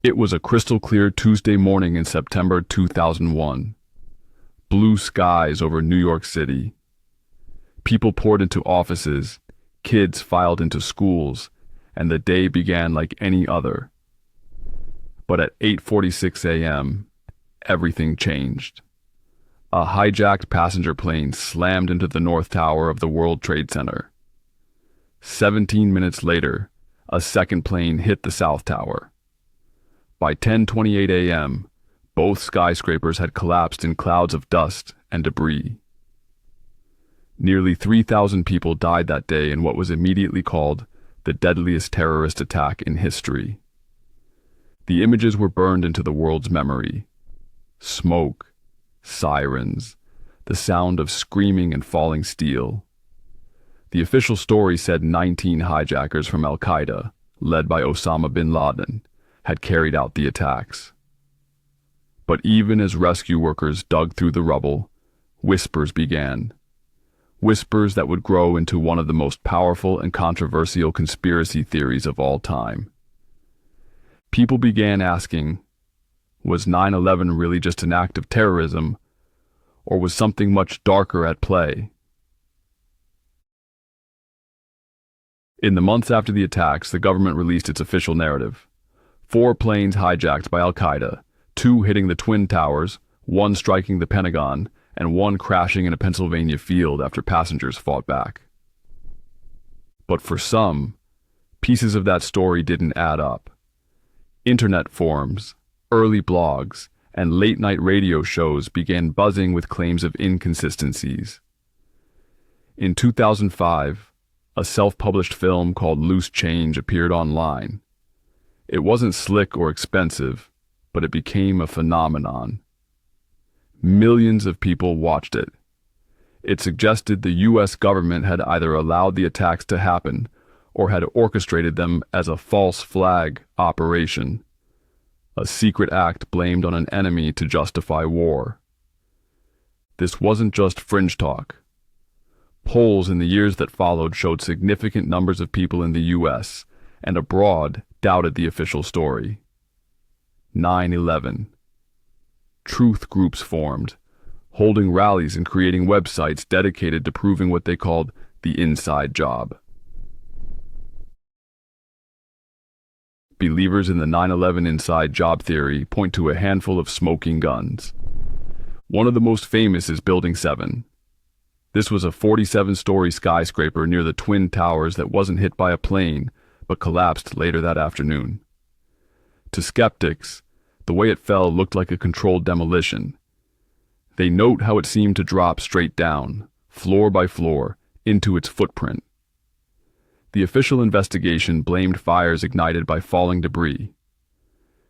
It was a crystal-clear Tuesday morning in September 2001. Blue skies over New York City. People poured into offices, kids filed into schools, and the day began like any other. But at 8:46 a.m., everything changed. A hijacked passenger plane slammed into the North Tower of the World Trade Center. 17 minutes later, a second plane hit the South Tower. By 10:28 a.m., both skyscrapers had collapsed in clouds of dust and debris. Nearly 3,000 people died that day in what was immediately called the deadliest terrorist attack in history. The images were burned into the world's memory. Smoke, sirens, the sound of screaming and falling steel. The official story said 19 hijackers from al-Qaeda, led by Osama bin Laden, had carried out the attacks. But even as rescue workers dug through the rubble, whispers began. Whispers that would grow into one of the most powerful and controversial conspiracy theories of all time. People began asking, was 9/11 really just an act of terrorism, or was something much darker at play? In the months after the attacks, the government released its official narrative. 4 planes hijacked by al-Qaeda, 2 hitting the Twin Towers, 1 striking the Pentagon, and 1 crashing in a Pennsylvania field after passengers fought back. But for some, pieces of that story didn't add up. Internet forums, early blogs, and late-night radio shows began buzzing with claims of inconsistencies. In 2005, a self-published film called Loose Change appeared online. It wasn't slick or expensive, but it became a phenomenon. Millions of people watched it. It suggested the U.S. government had either allowed the attacks to happen or had orchestrated them as a false flag operation, a secret act blamed on an enemy to justify war. This wasn't just fringe talk. Polls in the years that followed showed significant numbers of people in the U.S. and abroad doubted the official story. 9/11. Truth groups formed, holding rallies and creating websites dedicated to proving what they called the inside job. Believers in the 9/11 inside job theory point to a handful of smoking guns. One of the most famous is Building 7. This was a 47-story skyscraper near the Twin Towers that wasn't hit by a plane, but collapsed later that afternoon. To skeptics, the way it fell looked like a controlled demolition. They note how it seemed to drop straight down, floor by floor, into its footprint. The official investigation blamed fires ignited by falling debris.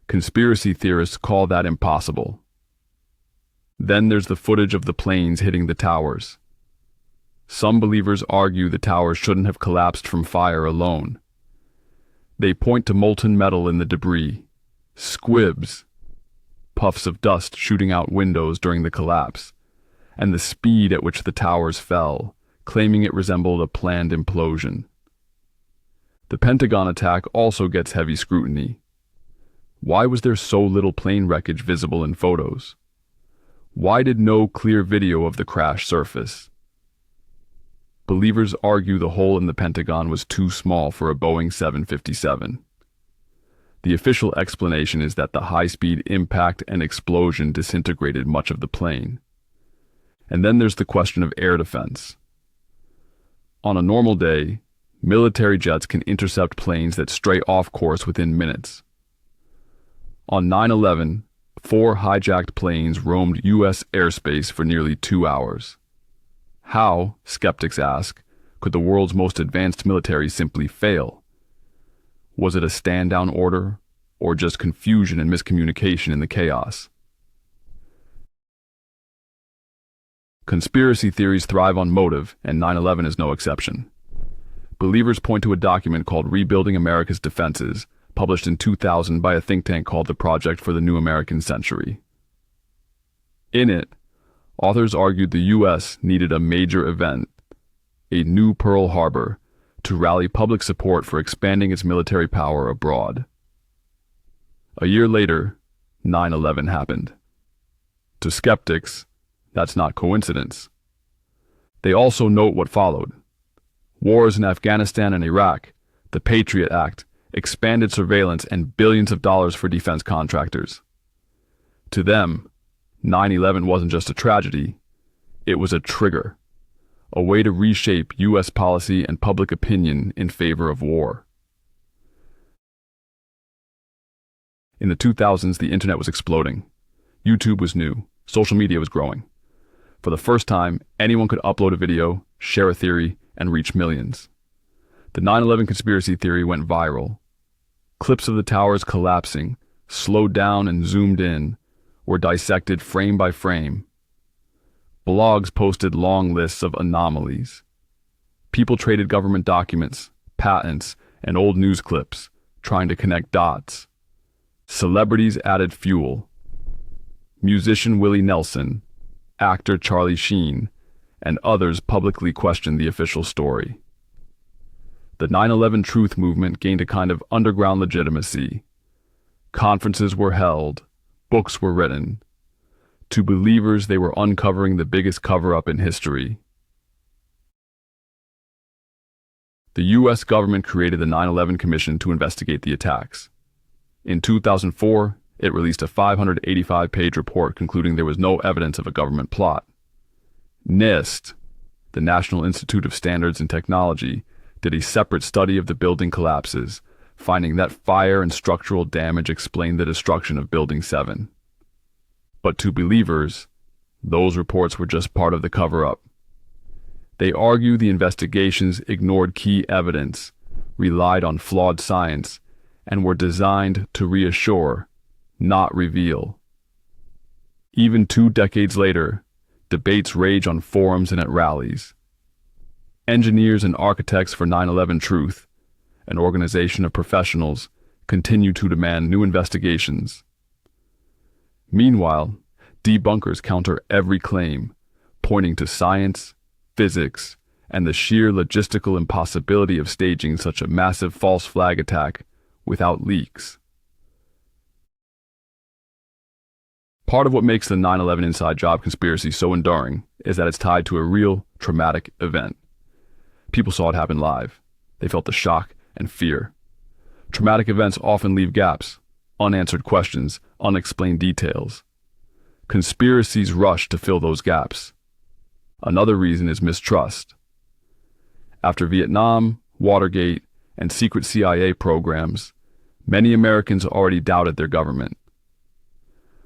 Conspiracy theorists call that impossible. Then there's the footage of the planes hitting the towers. Some believers argue the towers shouldn't have collapsed from fire alone. They point to molten metal in the debris, squibs, puffs of dust shooting out windows during the collapse, and the speed at which the towers fell, claiming it resembled a planned implosion. The Pentagon attack also gets heavy scrutiny. Why was there so little plane wreckage visible in photos? Why did no clear video of the crash surface? Believers argue the hole in the Pentagon was too small for a Boeing 757. The official explanation is that the high-speed impact and explosion disintegrated much of the plane. And then there's the question of air defense. On a normal day, military jets can intercept planes that stray off course within minutes. On 9/11, 4 hijacked planes roamed U.S. airspace for nearly 2 hours. How, skeptics ask, could the world's most advanced military simply fail? Was it a stand-down order, or just confusion and miscommunication in the chaos? Conspiracy theories thrive on motive, and 9/11 is no exception. Believers point to a document called Rebuilding America's Defenses, published in 2000 by a think tank called the Project for the New American Century. In it, authors argued the U.S. needed a major event, a new Pearl Harbor, to rally public support for expanding its military power abroad. A year later, 9/11 happened. To skeptics, that's not coincidence. They also note what followed. Wars in Afghanistan and Iraq, the Patriot Act, expanded surveillance and billions of dollars for defense contractors. To them, 9/11 wasn't just a tragedy, it was a trigger, a way to reshape U.S. policy and public opinion in favor of war. In the 2000s, the internet was exploding. YouTube was new, social media was growing. For the first time, anyone could upload a video, share a theory, and reach millions. The 9/11 conspiracy theory went viral. Clips of the towers collapsing, slowed down and zoomed in, were dissected frame by frame. Blogs posted long lists of anomalies. People traded government documents, patents, and old news clips, trying to connect dots. Celebrities added fuel. Musician Willie Nelson, actor Charlie Sheen, and others publicly questioned the official story. The 9/11 truth movement gained a kind of underground legitimacy. Conferences were held, books were written. To believers, they were uncovering the biggest cover-up in history. The U.S. government created the 9/11 Commission to investigate the attacks. In 2004, it released a 585-page report concluding there was no evidence of a government plot. NIST, the National Institute of Standards and Technology, did a separate study of the building collapses, finding that fire and structural damage explained the destruction of Building 7. But to believers, those reports were just part of the cover-up. They argue the investigations ignored key evidence, relied on flawed science, and were designed to reassure, not reveal. Even 2 decades later, debates rage on forums and at rallies. Engineers and architects for 9/11 Truth, an organization of professionals, continue to demand new investigations. Meanwhile, debunkers counter every claim, pointing to science, physics, and the sheer logistical impossibility of staging such a massive false flag attack without leaks. Part of what makes the 9/11 inside job conspiracy so enduring is that it's tied to a real, traumatic event. People saw it happen live. They felt the shock and fear. Traumatic events often leave gaps, unanswered questions, unexplained details. Conspiracies rush to fill those gaps. Another reason is mistrust. After Vietnam, Watergate, and secret CIA programs, many Americans already doubted their government.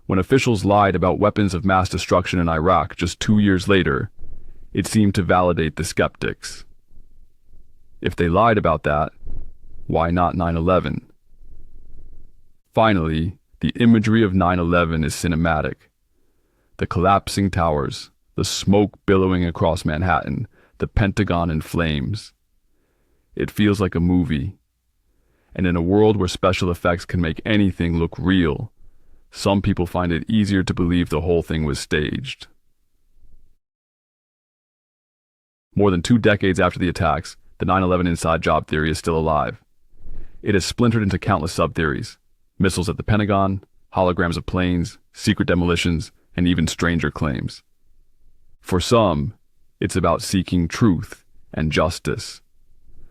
When officials lied about weapons of mass destruction in Iraq just 2 years later, it seemed to validate the skeptics. If they lied about that, why not 9/11? Finally, the imagery of 9/11 is cinematic. The collapsing towers, the smoke billowing across Manhattan, the Pentagon in flames. It feels like a movie. And in a world where special effects can make anything look real, some people find it easier to believe the whole thing was staged. More than 2 decades after the attacks, the 9/11 inside job theory is still alive. It has splintered into countless sub-theories: missiles at the Pentagon, holograms of planes, secret demolitions, and even stranger claims. For some, it's about seeking truth and justice.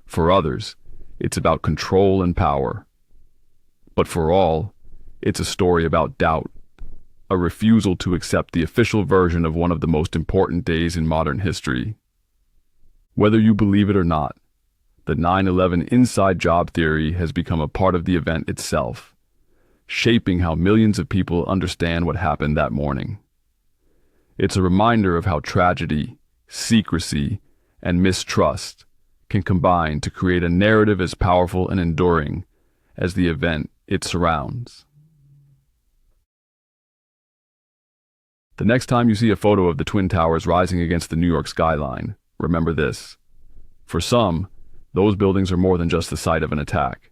For others, it's about control and power. But for all, it's a story about doubt, a refusal to accept the official version of one of the most important days in modern history. Whether you believe it or not, the 9/11 inside job theory has become a part of the event itself, shaping how millions of people understand what happened that morning. It's a reminder of how tragedy, secrecy, and mistrust can combine to create a narrative as powerful and enduring as the event it surrounds. The next time you see a photo of the Twin Towers rising against the New York skyline, remember this. For some, those buildings are more than just the site of an attack.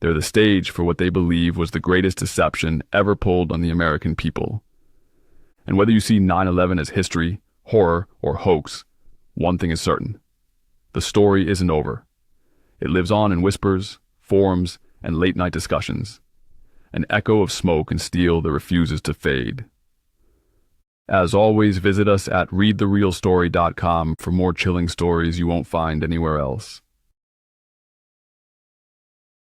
They're the stage for what they believe was the greatest deception ever pulled on the American people. And whether you see 9/11 as history, horror, or hoax, one thing is certain. The story isn't over. It lives on in whispers, forums, and late-night discussions. an echo of smoke and steel that refuses to fade. As always, visit us at readtherealstory.com for more chilling stories you won't find anywhere else.